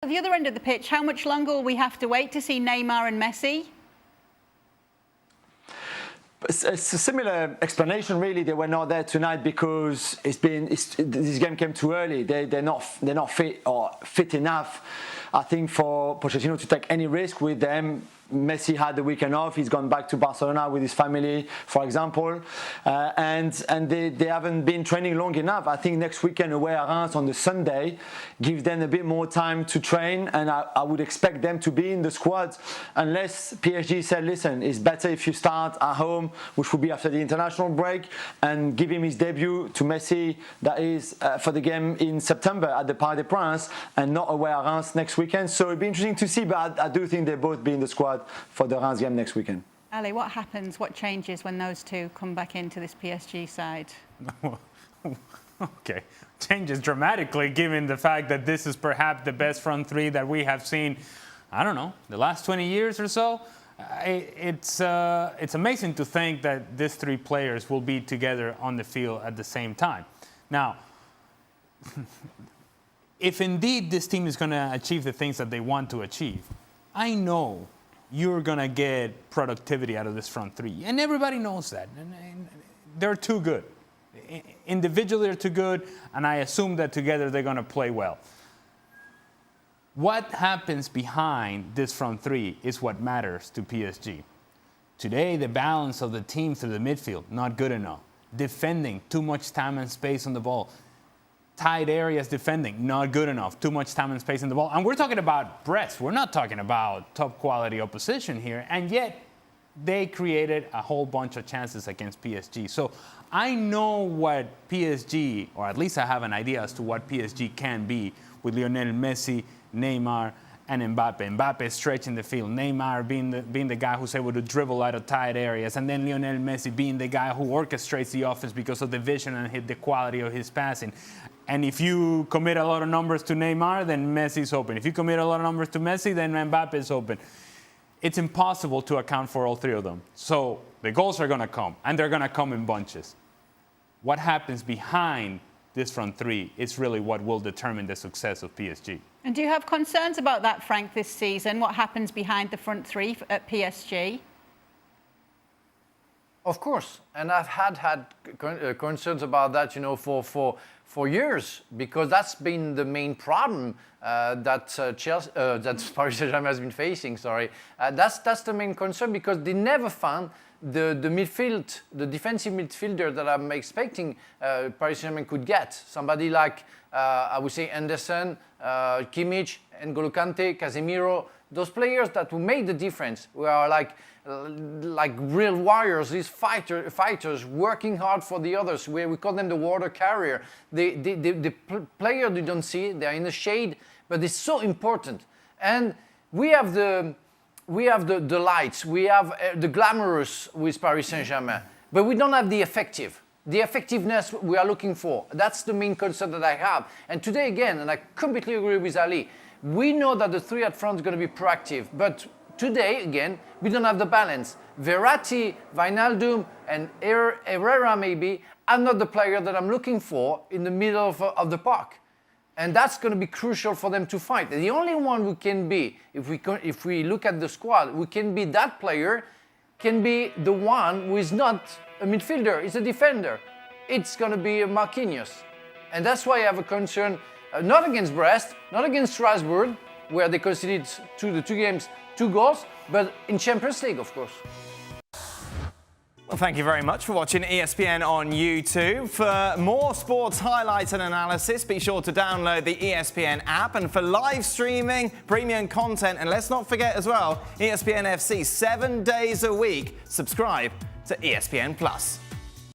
At the other end of the pitch, how much longer will we have to wait to see Neymar and Messi? It's a similar explanation, really. They were not there tonight because this game came too early. They're not fit or fit enough, I think, for Pochettino to take any risk with them. Messi had the weekend off. He's gone back to Barcelona with his family, for example, and they haven't been training long enough. I think next weekend away at Reims on the Sunday gives them a bit more time to train, and I would expect them to be in the squad unless PSG said, listen, it's better if you start at home, which will be after the international break, and give him his debut to Messi, that is for the game in September at the Parc des Princes, and not away at Reims next weekend. So it'd be interesting to see, but I do think they'll both be in the squad for the Reims game next weekend. Ali, what happens, what changes when those two come back into this PSG side? Okay, changes dramatically given the fact that this is perhaps the best front three that we have seen, I don't know, the last 20 years or so. It's amazing to think that these three players will be together on the field at the same time. Now, if indeed this team is going to achieve the things that they want to achieve, I know you're going to get productivity out of this front three. And everybody knows that. And they're too good. Individually, they're too good, and I assume that together they're going to play well. What happens behind this front three is what matters to PSG. Today, the balance of the team through the midfield, not good enough. Defending, too much time and space on the ball. Tight areas defending, not good enough. Too much time and space in the ball. And we're talking about Brest. We're not talking about top quality opposition here. And yet, they created a whole bunch of chances against PSG. So I know what PSG, or at least I have an idea as to what PSG can be with Lionel Messi, Neymar, and Mbappe. Mbappe stretching the field. Neymar being the guy who's able to dribble out of tight areas. And then Lionel Messi being the guy who orchestrates the offense because of the vision and the quality of his passing. And if you commit a lot of numbers to Neymar, then Messi's open. If you commit a lot of numbers to Messi, then Mbappe is open. It's impossible to account for all three of them. So the goals are going to come, and they're going to come in bunches. What happens behind this front three is really what will determine the success of PSG. And do you have concerns about that, Frank, this season? What happens behind the front three at PSG? Of course, and I've had concerns about that, for years, because that's been the main problem that Paris Saint-Germain has been facing. That's the main concern, because they never found the midfield, the defensive midfielder that I'm expecting Paris Saint-Germain could get. Somebody like I would say Anderson, Kimmich, N'Golo Kante, Casemiro. Those players that will make the difference, who are like real warriors, these fighters working hard for the others, where we call them the water carrier. The player you don't see, they're in the shade, but it's so important. And we have the lights, we have the glamorous with Paris Saint-Germain, but we don't have the effectiveness we are looking for. That's the main concern that I have. And today again, and I completely agree with Ali, we know that the three at front is going to be proactive, but today, again, we don't have the balance. Verratti, Wijnaldum, and Herrera maybe are not the player that I'm looking for in the middle of the park. And that's going to be crucial for them to fight. And the only one who can be, if we look at the squad, who can be that player, can be the one who is not a midfielder, is a defender. It's going to be Marquinhos. And that's why I have a concern, not against Brest, not against Strasbourg, where they conceded the two games 2 goals, but in Champions League, of course. Well, thank you very much for watching ESPN on YouTube. For more sports highlights and analysis, be sure to download the ESPN app. And for live streaming, premium content, and let's not forget as well, ESPN FC 7 days a week. Subscribe to ESPN Plus.